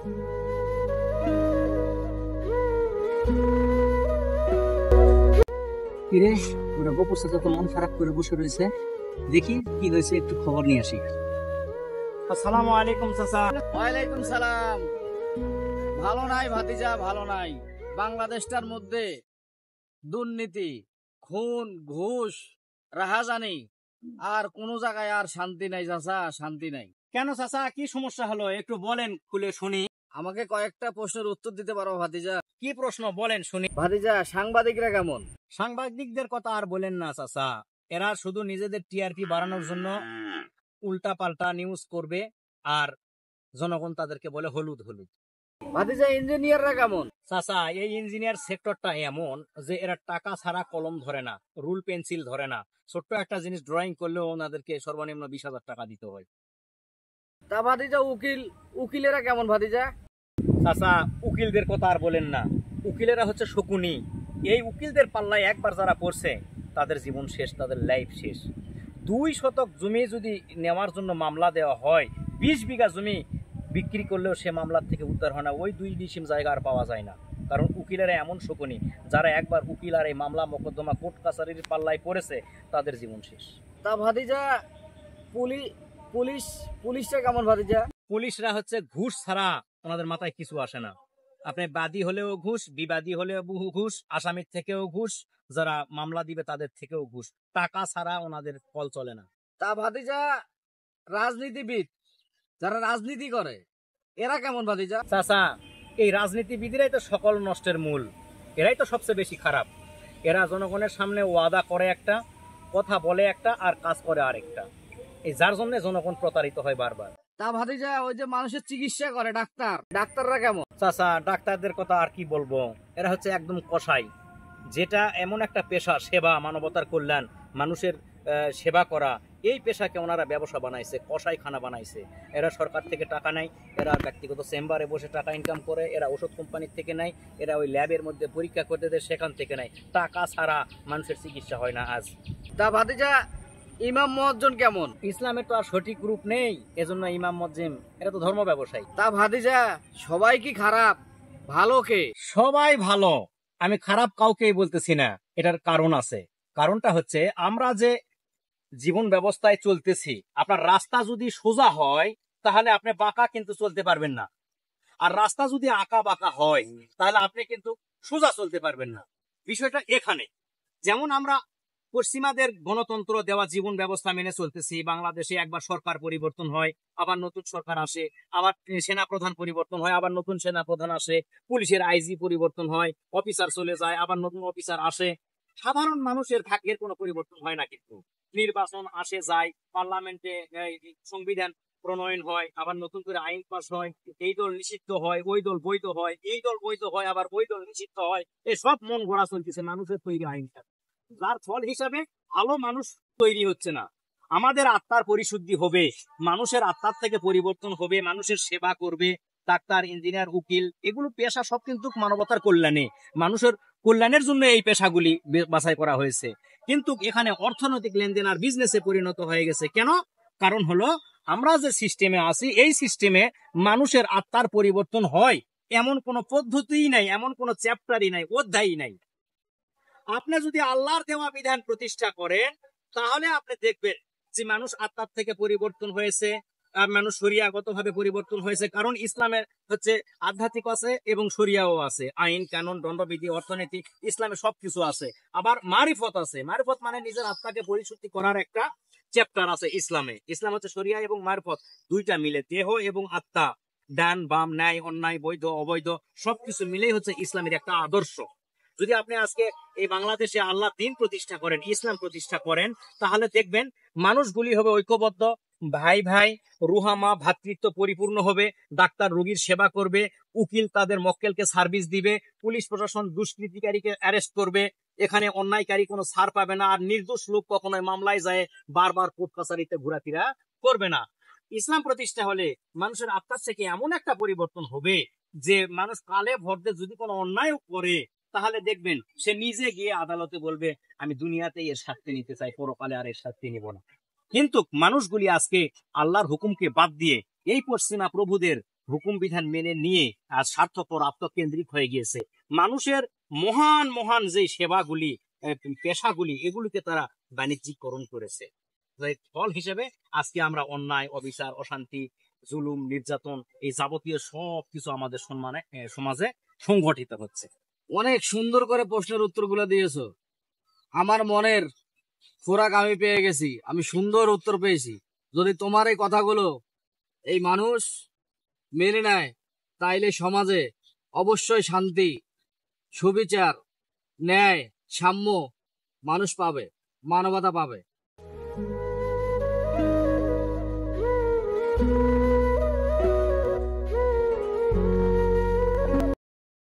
কিরে, ওরা গোপুর সাথে তো মন খারাপ করে বসে রয়েছে। দেখি কি হয়েছে, একটু খবর নিয়ে আসি। আসসালামু আলাইকুম চাচা। ওয়ালাইকুম সালাম। ভালো নাই ভাতিজা, ভালো নাই। বাংলাদেশটার মধ্যে দুর্নীতি, খুন, ঘুষ, রাহাজানি, আর কোন জায়গায় আর শান্তি নাই চাচা, শান্তি নাই। কেন চাচা, কি সমস্যা হলো একটু বলেন, খুলে শুনি। আমাকে কয়েকটা প্রশ্নের উত্তর দিতে পারো ভাতিজা? কি প্রশ্ন বলেন শুনি। ভাতিজা, সাংবাদিকরা কেমন? সাংবাদিকদের কথা আর বলেন না চাচা, এরা শুধু নিজেদের টিআরপি বাড়ানোর জন্য উল্টা পাল্টা নিউজ করবে, আর জনগণ তাদেরকে বলে হলুদ হলুদ। ভাতিজা, ইঞ্জিনিয়াররা কেমন? চাচা, এই ইঞ্জিনিয়ার সেক্টরটা এমন যে এরা টাকা ছাড়া কলম ধরে না, রুল পেন্সিল ধরে না। ছোট্ট একটা জিনিস ড্রয়িং করলেও ওনাদেরকে সর্বনিম্ন 20,000 টাকা দিতে হয়। তা ভাতিজা, উকিলেরা কেমন ভাতিজা? চাচা, উকিলদের কথা আর বলেন না। উকিলেরা হচ্ছে শকুনি। এই উকিলদের পাল্লায় একবার যারা পড়ছে তাদের জীবন শেষ, তাদের লাইফ শেষ। 2 শতক জমি যদি নেওয়ার জন্য মামলা দেওয়া হয়, 20 বিঘা জমি বিক্রি করলেও সে মামলার থেকে উদ্ধার হয় না। ওই 2 ডিসিম জায়গা আর পাওয়া যায় না, কারণ উকিলেরা এমন শকুনি, যারা একবার উকিল আর এই মামলা মোকদ্দমা কোর্ট কাছারির পাল্লায় পড়েছে তাদের জীবন শেষ। তা ভাতিজা, পুলিশটা কেমন ভাতিজা? পুলিশরা হচ্ছে ঘুষ ছাড়া ওনাদের মাথায় কিছু আসে না। আপনি বাদী হলেও ঘুষ, বিবাদী হলেও ঘুষ, আসামির থেকেও ঘুষ, যারা মামলা দিবে তাদের থেকেও ঘুষ। টাকা ছাড়া ওনাদের কল চলে না। তা ভাতিজা, রাজনীতিবিদ যারা রাজনীতি করে এরা কেমন ভাতিজা? চাচা, এই রাজনীতিবিদেরাই তো সকল নষ্টের মূল। এরাই তো সবচেয়ে বেশি খারাপ। এরা জনগণের সামনে ওয়াদা করে একটা, কথা বলে একটা, আর কাজ করে আরেকটা। এই যার জন্য জনগণ প্রতারিত হয় বারবার। তা ভাতিজা, ওই যে মানুষের চিকিৎসা করে ডাক্তাররা কেমন? চাচা, ডাক্তারদের কথা আর কি বলবো, এরা হচ্ছে একদম কসাই। যেটা এমন একটা পেশা, সেবা, মানবতার কল্যাণ, মানুষের সেবা করা, এই পেশাকে ওনারা ব্যবসা বানাইছে, কসাইখানা বানাইছে। এরা সরকার থেকে টাকা নেয়, এরা ব্যক্তিগত চেম্বারে বসে টাকা ইনকাম করে, এরা ওষুধ কোম্পানির থেকে নেয়, এরা ওই ল্যাবের মধ্যে পরীক্ষা করতে দেয়, সেখান থেকে নেয়। টাকা ছাড়া মানুষের চিকিৎসা হয় না আজ। তা ভাতিজা, ইমাম মুয়াজ্জিন কেমন? ইসলামের তো আর সঠিক রূপ নেই, এজন্য ইমাম মুয়াজ্জিন এরা তো ধর্ম ব্যবসায়ী। তা ভাতিজা, সবাই কি খারাপ? ভালো কে? সবাই ভালো, আমি খারাপ কাউকেই বলতেছি না। এটার কারণ আছে। কারণটা হচ্ছে আমরা যে জীবন ব্যবস্থায় চলতেছি, আপনার রাস্তা যদি সোজা হয় তাহলে আপনি বাঁকা কিন্তু চলতে পারবেন না, আর রাস্তা যদি আঁকা বাঁকা হয় তাহলে আপনি কিন্তু সোজা চলতে পারবেন না। বিষয়টা এখানে। যেমন আমরা পশ্চিমাদের গণতন্ত্র দেওয়া জীবন ব্যবস্থা মেনে চলতেছি। বাংলাদেশে একবার সরকার পরিবর্তন হয়, আবার নতুন সরকার আসে, আবার সেনা প্রধান পরিবর্তন হয়, আবার নতুন সেনা প্রধান আসে, পুলিশের আইজি পরিবর্তন হয়, অফিসার চলে যায়, আবার নতুন অফিসার আসে। সাধারণ মানুষের ভাগ্যের কোনো পরিবর্তন হয় না। কিন্তু নির্বাচন আসে যায়, পার্লামেন্টে সংবিধান প্রণয়ন হয়, আবার নতুন করে আইন পাস হয়, এই দল নিষিদ্ধ হয়, ওই দল বৈধ হয়, এই দল বৈধ হয়, আবার ওই দল নিষিদ্ধ হয়। এই সব মন গড়া চলতেছে মানুষের তৈরি আইনটা, যার ফল হিসাবে ভালো মানুষ তৈরি হচ্ছে না। আমাদের আত্মার পরিশুদ্ধি হবে, মানুষের আত্মার থেকে পরিবর্তন হবে, মানুষের সেবা করবে। ডাক্তার, ইঞ্জিনিয়ার, উকিল, এগুলো পেশা সব কিন্তু মানবতার কল্যাণে, মানুষের কল্যাণের জন্য এই পেশাগুলি বাছাই করা হয়েছে। কিন্তু এখানে অর্থনৈতিক লেনদেন আর বিজনেসে পরিণত হয়ে গেছে। কেন? কারণ হলো আমরা যে সিস্টেমে আছি, এই সিস্টেমে মানুষের আত্মার পরিবর্তন হয় এমন কোনো পদ্ধতিই নাই, এমন কোনো চ্যাপ্টারই নাই, অধ্যায়ই নাই। আপনি যদি আল্লাহর দেওয়া বিধান প্রতিষ্ঠা করেন তাহলে আপনি দেখবেন যে মানুষ আত্মার থেকে পরিবর্তন হয়েছে, মানুষ শরিয়াগত ভাবে পরিবর্তন হয়েছে। কারণ ইসলামের হচ্ছে আধ্যাত্মিক আছে এবং শরিয়াও আছে, আইন কানুন, দণ্ডবিধি, অর্থনীতি, ইসলামে সবকিছু আছে। আবার মারিফত আছে। মারিফত মানে নিজের আত্মাকে পরিশুদ্ধি করার একটা চ্যাপ্টার আছে ইসলামে। ইসলাম হচ্ছে শরিয়া এবং মারিফত, দুইটা মিলে, দেহ এবং আত্মা, ডান বাম, ন্যায় অন্যায়, বৈধ অবৈধ, সবকিছু মিলেই হচ্ছে ইসলামের একটা আদর্শ। যদি আপনি আজকে এই বাংলাদেশে আল্লাহ দিন প্রতিষ্ঠা করেন, ইসলাম প্রতিষ্ঠা করেন, তাহলে দেখবেন মানুষগুলি হবে ঐক্যবদ্ধ, ভাই ভাই, রুহামা, ভ্রাতৃত্ব পরিপূর্ণ হবে। ডাক্তার রোগীর সেবা করবে, উকিল তাদের মক্কেলকে সার্ভিস দিবে, পুলিশ প্রশাসন দুষ্কৃতিকারীকে অ্যারেস্ট করবে, এখানে অন্যায়কারী কোনো ছাড় পাবে না, আর নির্দোষ লোক কখনোই মামলায় যায় বারবার কোর্ট কাছারিতে ঘোরাফেরা করবে না। ইসলাম প্রতিষ্ঠা হলে মানুষের আত্মার থেকে এমন একটা পরিবর্তন হবে যে মানুষ কালে ভর দিয়ে যদি কোনো অন্যায় করে তাহলে দেখবেন সে নিজে গিয়ে আদালতে বলবে আমি দুনিয়াতেই এর শাস্তি নিতে চাই, পরকালে আর এর শাস্তি নিব না। কিন্তু মানুষগুলি আজকে আল্লাহর হুকুমকে বাদ দিয়ে এই পশ্চিমা প্রভুদের হুকুম বিধান মেনে নিয়ে আজ স্বার্থপর আত্মকেন্দ্রিক হয়ে গিয়েছে। মানুষের মহান মহান যে সেবাগুলি, পেশাগুলি, এগুলিকে তারা বাণিজ্যিকরণ করেছে। এর ফল হিসেবে আজকে আমরা অন্যায়, অবিচার, অশান্তি, জুলুম, নির্যাতন, এই যাবতীয় সব কিছু আমাদের সমাজে সংঘটিত হচ্ছে। অনেক সুন্দর করে প্রশ্নের উত্তরগুলো দিয়েছো। আমার মনের খোরাক আমি পেয়ে গেছি, আমি সুন্দর উত্তর পেয়েছি। যদি তোমার এই কথাগুলো এই মানুষ মেনে নেয়, তাইলে সমাজে অবশ্যই শান্তি, সুবিচার, ন্যায়, সাম্য মানুষ পাবে, মানবতা পাবে।